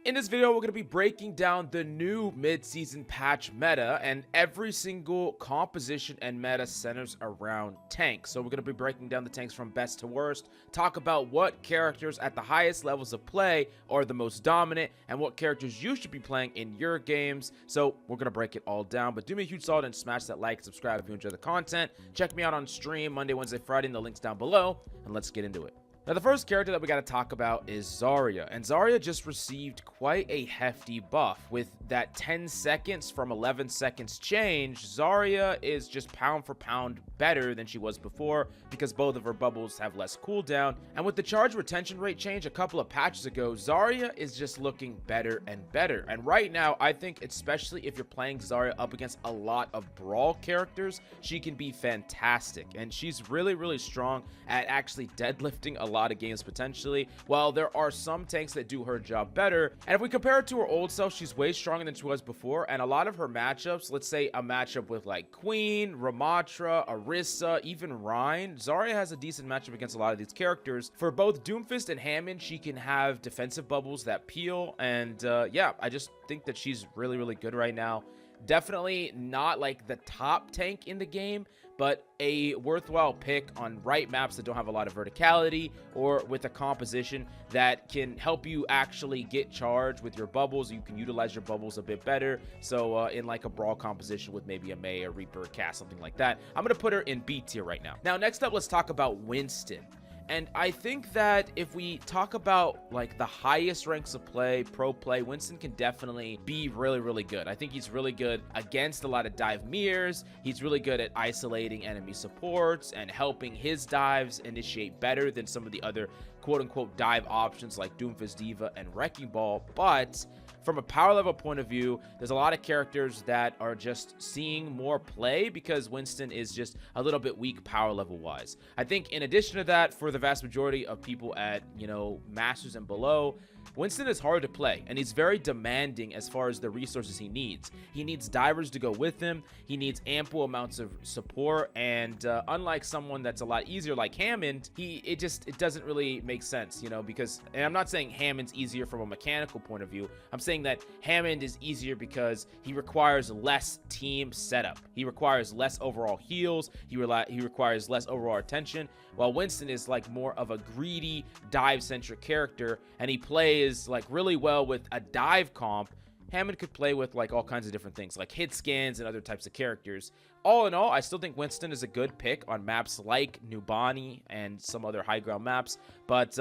In this video, we're going to be breaking down the new mid-season patch meta, and every single composition and meta centers around tanks. So we're going to be breaking down the tanks from best to worst, talk about what characters at the highest levels of play are the most dominant, and what characters you should be playing in your games. So we're going to break it all down, but do me a huge solid and smash that like and subscribe if you enjoy the content. Check me out on stream Monday, Wednesday, Friday, and the links down below, and let's get into it. Now, the first character that we got to talk about is Zarya, and Zarya just received quite a hefty buff. With that 10 seconds from 11 seconds change, Zarya is just pound for pound better than she was before because both of her bubbles have less cooldown. And with the charge retention rate change a couple of patches ago, Zarya is just looking better and better. And right now, I think especially if you're playing Zarya up against a lot of brawl characters, she can be fantastic. And she's really strong at actually deadlifting a lot of games potentially, while there are some tanks that do her job better. And if we compare it to her old self, she's way stronger than she was before, and a lot of her matchups, let's say a matchup with like Queen, Ramach, Arisa, even Rein, Zarya has a decent matchup against a lot of these characters. For both Doomfist and Hammond, she can have defensive bubbles that peel, and yeah, I just think that she's really good right now. Definitely not like the top tank in the game, but a worthwhile pick on right maps that don't have a lot of verticality, or with a composition that can help you actually get charged with your bubbles. You can utilize your bubbles a bit better. So in like a brawl composition with maybe a May, a Reaper, a Cass, something like that. I'm going to put her in B tier right now. Now, next up, let's talk about Winston. And I think that if we talk about like the highest ranks of play, pro play, Winston can definitely be really good. I think he's really good against a lot of dive mirrors. He's really good at isolating enemy supports and helping his dives initiate better than some of the other quote-unquote dive options like Doomfist, Diva, and Wrecking Ball. But from a power level point of view, there's a lot of characters that are just seeing more play because Winston is just a little bit weak power level wise. I think in addition to that, for the vast majority of people at, you know, Masters and below, Winston is hard to play, and he's very demanding as far as the resources he needs. He needs divers to go with him. He needs ample amounts of support, and unlike someone that's a lot easier like Hammond, it doesn't really make sense, you know, because, and I'm not saying Hammond's easier from a mechanical point of view. I'm saying that Hammond is easier because he requires less team setup. He requires less overall heals. He requires less overall attention, while Winston is like more of a greedy dive-centric character, and he plays like really well with a dive comp. Hammond could play with like all kinds of different things like hit scans and other types of characters. All in all, I still think Winston is a good pick on maps like Nubani and some other high ground maps, but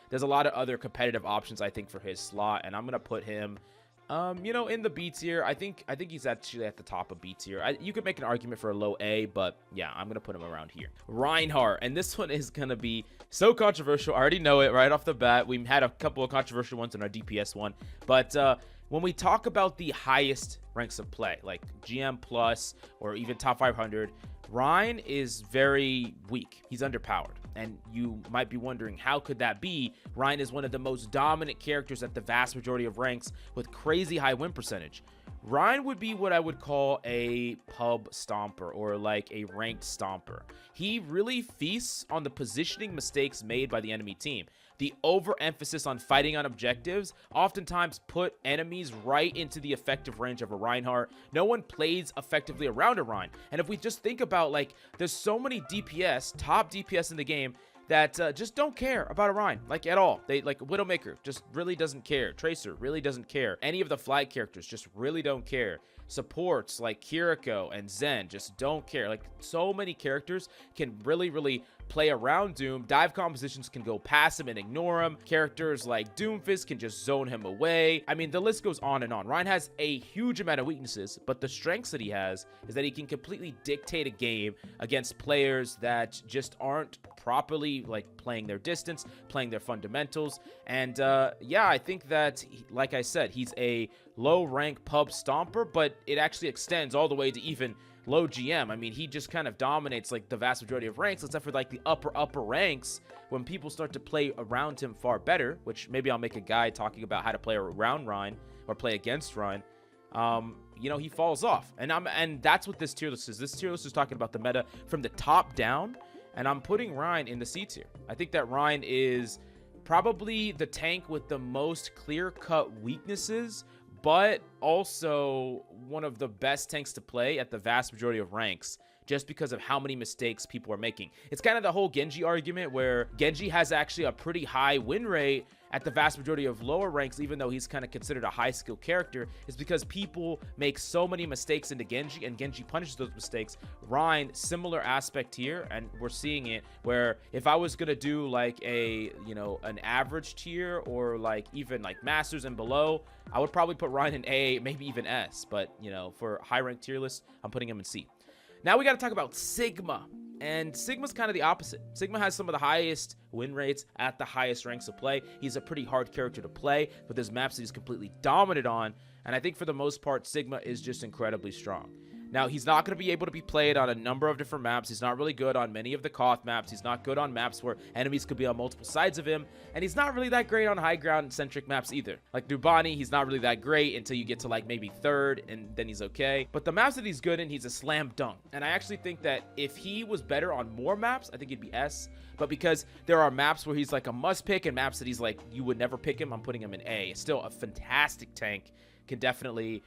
there's a lot of other competitive options I think for his slot, and I'm gonna put him you know, in the B tier. I think he's actually at the top of B tier. You could make an argument for a low A, but yeah, I'm gonna put him around here. Reinhardt, and this one is gonna be so controversial. I already know it right off the bat. We had a couple of controversial ones in our DPS one, but when we talk about the highest ranks of play, like GM plus or even top 500, Rein is very weak. He's underpowered. And you might be wondering, how could that be? Rein is one of the most dominant characters at the vast majority of ranks with crazy high win percentage. Rein would be what I would call a pub stomper, or like a ranked stomper. He really feasts on the positioning mistakes made by the enemy team. The overemphasis on fighting on objectives oftentimes put enemies right into the effective range of a Reinhardt. No one plays effectively around a Rein. And if we just think about, like, there's so many DPS, top DPS in the game, that just don't care about a Rein, like, at all. They, like, Widowmaker just really doesn't care. Tracer really doesn't care. Any of the flag characters just really don't care. Supports like Kiriko and Zen just don't care. Like, so many characters can really play around Doom. Dive compositions can go past him and ignore him. Characters like Doomfist can just zone him away. I mean, the list goes on and on. Rein has a huge amount of weaknesses, but the strengths that he has is that he can completely dictate a game against players that just aren't properly like playing their distance, playing their fundamentals. And yeah, I think that, like I said, he's a low rank pub stomper, but it actually extends all the way to even low GM. I mean, he just kind of dominates like the vast majority of ranks, except for like the upper ranks, when people start to play around him far better, which maybe I'll make a guide talking about how to play around Rein or play against Rein. You know, he falls off, and that's what this tier list is. This tier list is talking about the meta from the top down, and I'm putting Rein in the C tier. I think that Rein is probably the tank with the most clear-cut weaknesses, but also one of the best tanks to play at the vast majority of ranks, just because of how many mistakes people are making. It's kind of the whole Genji argument, where Genji has actually a pretty high win rate at the vast majority of lower ranks, even though he's kind of considered a high skill character, is because people make so many mistakes into Genji, and Genji punishes those mistakes. Rein, similar aspect here, and we're seeing it where if I was gonna do like a, you know, an average tier, or like even like masters and below, I would probably put Rein in A, maybe even S, but you know, for high rank tier list, I'm putting him in C. Now we got to talk about Sigma, and Sigma's kind of the opposite. Sigma has some of the highest win rates at the highest ranks of play. He's a pretty hard character to play, but there's maps that he's completely dominant on, and I think for the most part, Sigma is just incredibly strong. Now, he's not going to be able to be played on a number of different maps. He's not really good on many of the Koth maps. He's not good on maps where enemies could be on multiple sides of him. And he's not really that great on high ground-centric maps either. Like Dubani, he's not really that great until you get to like maybe third, and then he's okay. But the maps that he's good in, he's a slam dunk. And I actually think that if he was better on more maps, I think he'd be S. But because there are maps where he's like a must pick, and maps that he's like, you would never pick him, I'm putting him in A. Still a fantastic tank. Can definitely,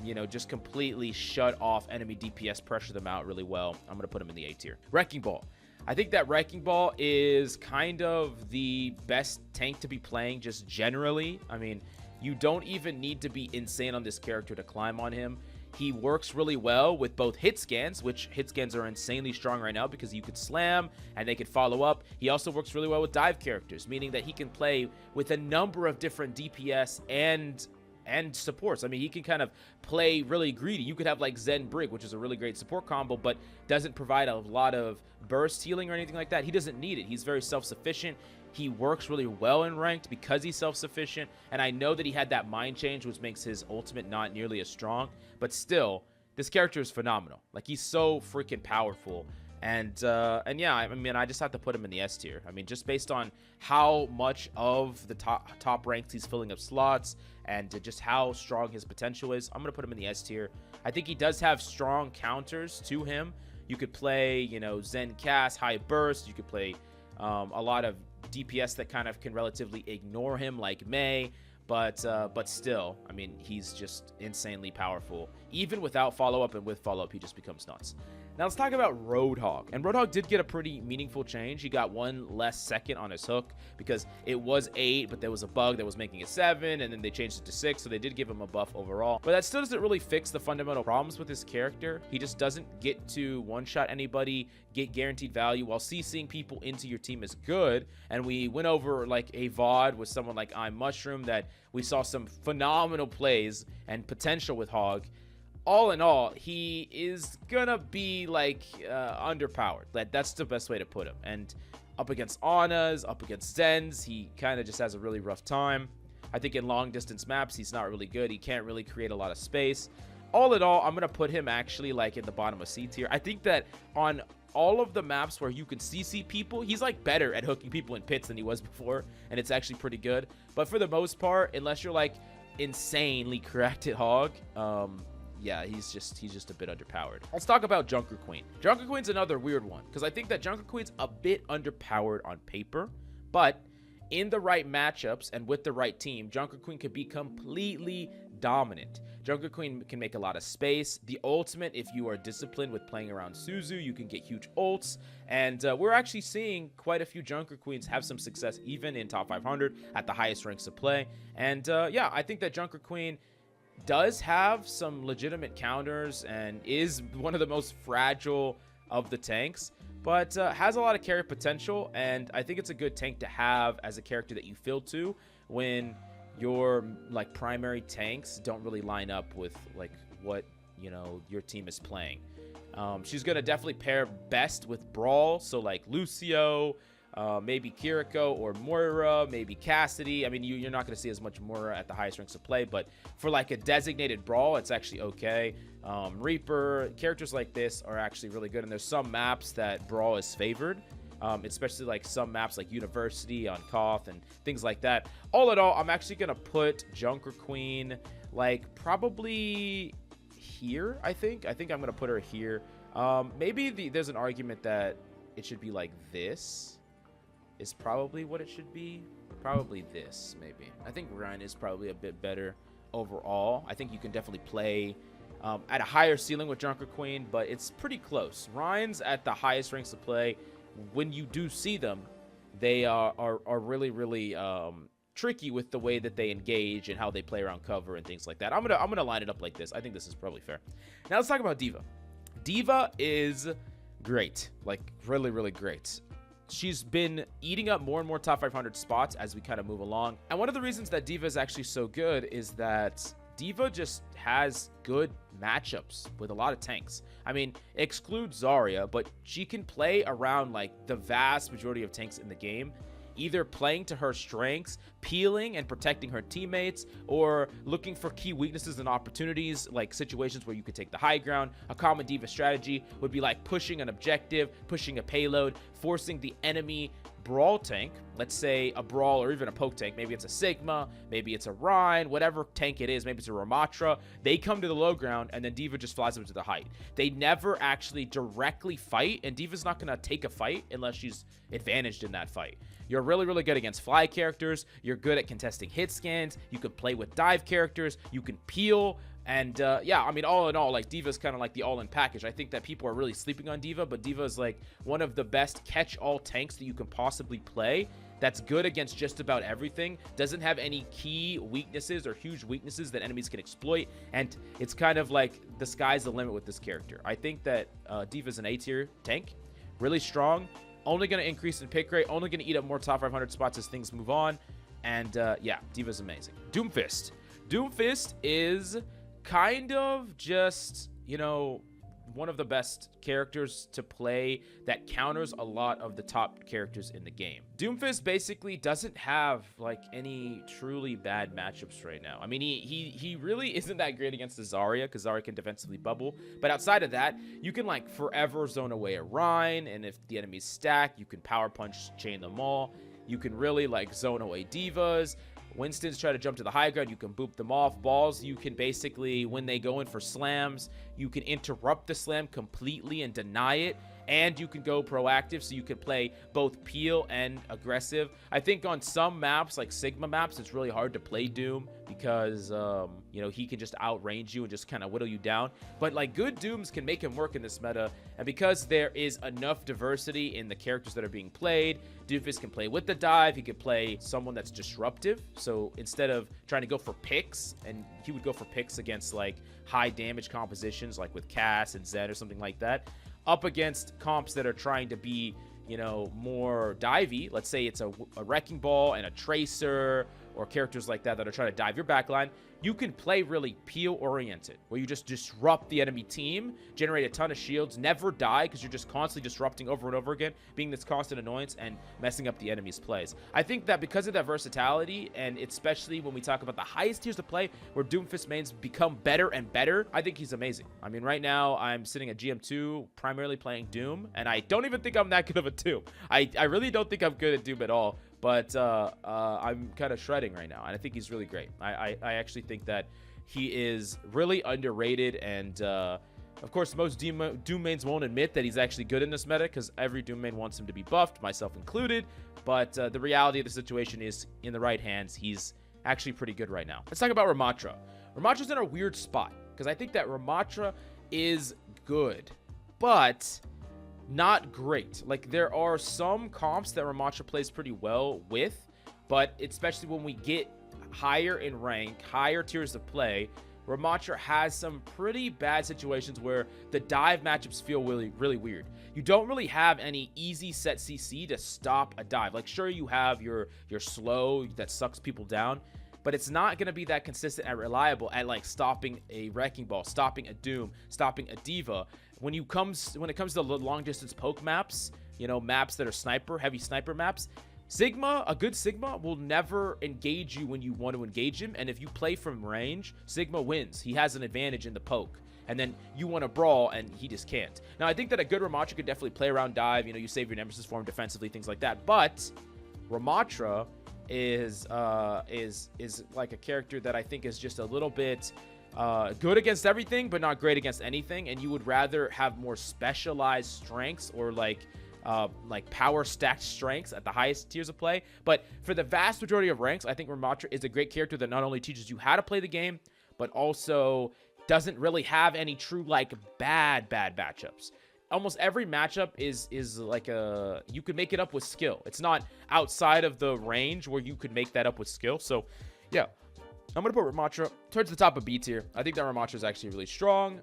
you know, just completely shut off enemy DPS, pressure them out really well. I'm going to put him in the A tier. Wrecking Ball. I think that Wrecking Ball is kind of the best tank to be playing just generally. I mean, you don't even need to be insane on this character to climb on him. He works really well with both hit scans, which hit scans are insanely strong right now because you could slam and they could follow up. He also works really well with dive characters, meaning that he can play with a number of different DPS and supports. I mean, he can kind of play really greedy. You could have like Zen Brig, which is a really great support combo, but doesn't provide a lot of burst healing or anything like that. He doesn't need it. He's very self-sufficient. He works really well in ranked because he's self-sufficient, and I know that he had that mind change, which makes his ultimate not nearly as strong, but still, this character is phenomenal. Like, he's so freaking powerful. And yeah, I mean, I just have to put him in the S tier. I mean, just based on how much of the top ranks he's filling up slots, and just how strong his potential is, I'm going to put him in the S tier. I think he does have strong counters to him. You could play, you know, Zen Cast, High Burst. You could play a lot of DPS that kind of can relatively ignore him, like Mei. But still, I mean, he's just insanely powerful. Even without follow-up, and with follow-up, he just becomes nuts. Now let's talk about Roadhog. And Roadhog did get a pretty meaningful change. He got 1 less second on his hook because it was 8, but there was a bug that was making it 7, and then they changed it to 6, so they did give him a buff overall. But that still doesn't really fix the fundamental problems with his character. He just doesn't get to one-shot anybody, get guaranteed value, while CCing people into your team is good. And we went over like a VOD with someone like I'm Mushroom that we saw some phenomenal plays and potential with Hog. All in all, he is gonna be like underpowered. That's the best way to put him. And up against Anas, up against Zens, he kind of just has a really rough time. I think in long distance maps, he's not really good. He can't really create a lot of space. All in all, I'm gonna put him actually like in the bottom of C tier. I think that on all of the maps where you can CC people, he's like better at hooking people in pits than he was before, and it's actually pretty good. But for the most part, unless you're like insanely correct at Hog, yeah, he's just a bit underpowered. Let's talk about Junker Queen. Junker Queen's another weird one because I think that Junker Queen's a bit underpowered on paper, but in the right matchups and with the right team, Junker Queen could be completely dominant. Junker Queen can make a lot of space. The ultimate, if you are disciplined with playing around Suzu, you can get huge ults. And we're actually seeing quite a few Junker Queens have some success even in top 500 at the highest ranks of play. And yeah, I think that Junker Queen does have some legitimate counters and is one of the most fragile of the tanks, but has a lot of carry potential, and I think it's a good tank to have as a character that you fill to when your like primary tanks don't really line up with like what, you know, your team is playing. She's gonna definitely pair best with Brawl, so like Lucio, maybe Kiriko or Moira, maybe Cassidy. I mean, you're not going to see as much Moira at the highest ranks of play, but for like a designated Brawl, it's actually okay. Reaper, characters like this are actually really good, and there's some maps that Brawl is favored, especially like some maps like University on Koth and things like that. All in all, I'm actually going to put Junker Queen like probably here, I think. I'm going to put her here. Maybe there's an argument that it should be like this. is probably what it should be. Probably this, maybe. I think Rein is probably a bit better overall. I think you can definitely play at a higher ceiling with Junker Queen, but it's pretty close. Rein's at the highest ranks of play. When you do see them, they are really, really tricky with the way that they engage and how they play around cover and things like that. I'm gonna line it up like this. I think this is probably fair. Now let's talk about Diva. Diva is great, like really, really great. She's been eating up more and more top 500 spots as we kind of move along. And one of the reasons that Diva is actually so good is that Diva just has good matchups with a lot of tanks. I mean, exclude Zarya, but she can play around like the vast majority of tanks in the game, either playing to her strengths, peeling and protecting her teammates, or looking for key weaknesses and opportunities, like situations where you could take the high ground. A common Diva strategy would be like pushing an objective, pushing a payload, forcing the enemy brawl tank, let's say a brawl or even a poke tank, maybe it's a Sigma, maybe it's a Rein, whatever tank it is, maybe it's a Ramach, they come to the low ground and then Diva just flies up to the height. They never actually directly fight, and Diva's not going to take a fight unless she's advantaged in that fight. You're really, really good against fly characters, you're good at contesting hit scans, you can play with dive characters, you can peel. And yeah, I mean, all in all, like Diva's kind of like the all-in package. I think that people are really sleeping on Diva, but Diva is like one of the best catch-all tanks that you can possibly play. That's good against just about everything. Doesn't have any key weaknesses or huge weaknesses that enemies can exploit. And it's kind of like the sky's the limit with this character. I think that Diva's an A-tier tank, really strong, only going to increase in pick rate, only going to eat up more top 500 spots as things move on. And yeah, Diva's amazing. Doomfist. Doomfist is kind of just, you know, one of the best characters to play that counters a lot of the top characters in the game. Doomfist basically doesn't have like any truly bad matchups right now. I mean, he really isn't that great against the Zarya, because Zarya can defensively bubble, but outside of that, you can like forever zone away a Rein, and if the enemies stack, you can power punch chain them all. You can really like zone away Divas. Winston's try to jump to the high ground, you can boop them off. Balls, you can basically, when they go in for slams, you can interrupt the slam completely and deny it. And you can go proactive, so you can play both peel and aggressive. I think on some maps, like Sigma maps, it's really hard to play Doom because, you know, he can just outrange you and just kind of whittle you down. But, like, good Dooms can make him work in this meta. And because there is enough diversity in the characters that are being played, Doomfist can play with the dive. He could play someone that's disruptive. So instead of trying to go for picks, and he would go for picks against, like, high damage compositions, like with Cass and Zed or something like that, up against comps that are trying to be, you know, more divey. Let's say it's a Wrecking Ball and a Tracer, or characters like that that are trying to dive your backline. You can play really peel-oriented, where you just disrupt the enemy team, generate a ton of shields, never die, because you're just constantly disrupting over and over again, being this constant annoyance and messing up the enemy's plays. I think that because of that versatility, and especially when we talk about the highest tiers to play, where Doomfist mains become better and better, I think he's amazing. I mean, right now, I'm sitting at GM2, primarily playing Doom, and I don't even think I'm that good of a Doom. I really don't think I'm good at Doom at all. But I'm kind of shredding right now, and I think he's really great. I actually think that he is really underrated, and of course, most Doom mains won't admit that he's actually good in this meta, because every Doom main wants him to be buffed, myself included. But the reality of the situation is, in the right hands, he's actually pretty good right now. Let's talk about Ramach. Ramach's in a weird spot, because I think that Ramach is good, but not great. Like, there are some comps that Ramach plays pretty well with, but especially when we get higher in rank, higher tiers of play, Ramach has some pretty bad situations where the dive matchups feel really, really weird. You don't really have any easy set CC to stop a dive. Like, sure, you have your slow that sucks people down, but it's not going to be that consistent and reliable at like stopping a Wrecking Ball, stopping a Doom, stopping a Diva. When it comes to long distance poke maps, you know, maps that are heavy sniper maps, a good Sigma will never engage you when you want to engage him. And if you play from range, Sigma wins. He has an advantage in the poke. And then you want to brawl, and he just can't. Now, I think that a good Ramach could definitely play around dive. You know, you save your nemesis for him defensively, things like that. But Ramach is like a character that I think is just a little bit good against everything, but not great against anything. And you would rather have more specialized strengths, or like like power stacked strengths at the highest tiers of play. But for the vast majority of ranks, I think Ramach is a great character that not only teaches you how to play the game, but also doesn't really have any true like bad matchups. Almost every matchup is like you could make it up with skill. It's not outside of the range where you could make that up with skill. So yeah, I'm going to put Ramach towards the top of B tier. I think that Ramach is actually really strong,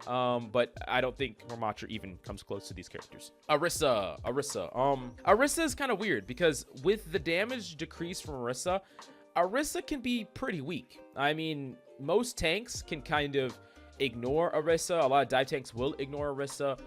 but I don't think Ramach even comes close to these characters. Arisa. Arisa is kind of weird because with the damage decrease from Arisa can be pretty weak. I mean, most tanks can kind of ignore Arisa. A lot of dive tanks will ignore Arisa.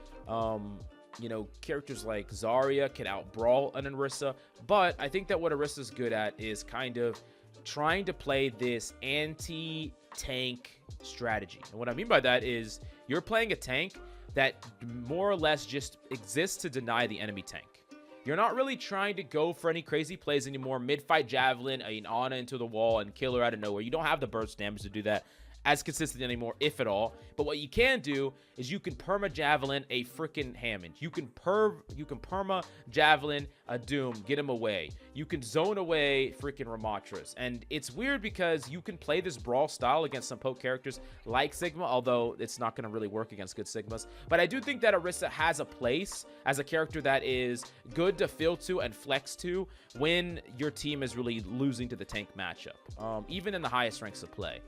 You know, characters like Zarya can out-brawl an Arisa, but I think that what Arisa's good at is kind of trying to play this anti-tank strategy. And what I mean by that is you're playing a tank that more or less just exists to deny the enemy tank. You're not really trying to go for any crazy plays anymore. Mid-fight javelin, an Ana into the wall, and kill her out of nowhere. You don't have the burst damage to do that as consistently anymore, if at all. But what you can do is you can perma javelin a freaking Hammond. You can perma javelin a Doom, get him away. You can zone away freaking Ramachras. And it's weird because you can play this brawl style against some poke characters like Sigma, although it's not going to really work against good Sigmas. But I do think that Arisa has a place as a character that is good to fill to and flex to when your team is really losing to the tank matchup, even in the highest ranks of play.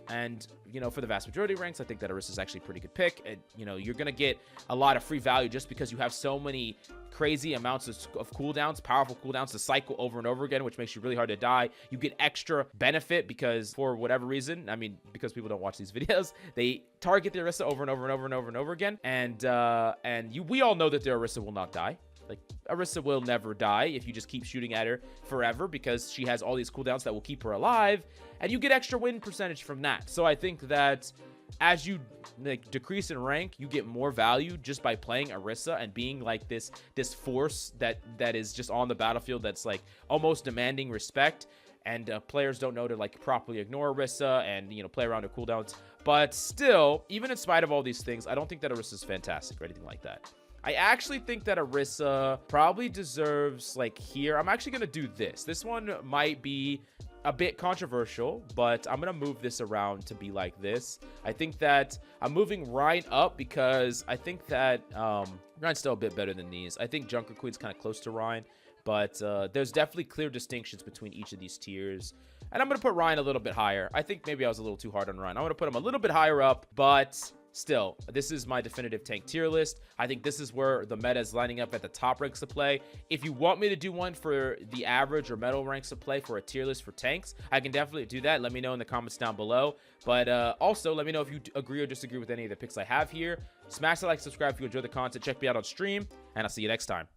And, you know, for the vast majority of ranks, I think that Arisa is actually a pretty good pick. And, you know, you're going to get a lot of free value just because you have so many crazy amounts of cooldowns, powerful cooldowns to cycle over and over again, which makes you really hard to die. You get extra benefit because for whatever reason, I mean, because people don't watch these videos, they target the Arisa over and over and over and over and over again. And we all know that the Arisa will not die. Like, Arisa will never die if you just keep shooting at her forever because she has all these cooldowns that will keep her alive, and you get extra win percentage from that. So I think that as you like decrease in rank, you get more value just by playing Arisa and being like this force that is just on the battlefield that's like almost demanding respect. And players don't know to like properly ignore Arisa and, you know, play around her cooldowns. But still, even in spite of all these things, I don't think that Arisa is fantastic or anything like that. I actually think that Arisa probably deserves, like, here. I'm actually going to do this. This one might be a bit controversial, but I'm going to move this around to be like this. I think that I'm moving Rein up because I think that Rein's still a bit better than these. I think Junker Queen's kind of close to Rein, but there's definitely clear distinctions between each of these tiers. And I'm going to put Rein a little bit higher. I think maybe I was a little too hard on Rein. I'm going to put him a little bit higher up, but still, this is my definitive tank tier list. I think this is where the meta is lining up at the top ranks of play. If you want me to do one for the average or middle ranks of play for a tier list for tanks, I can definitely do that. Let me know in the comments down below. But also, let me know if you agree or disagree with any of the picks I have here. Smash the like, subscribe if you enjoy the content. Check me out on stream, and I'll see you next time.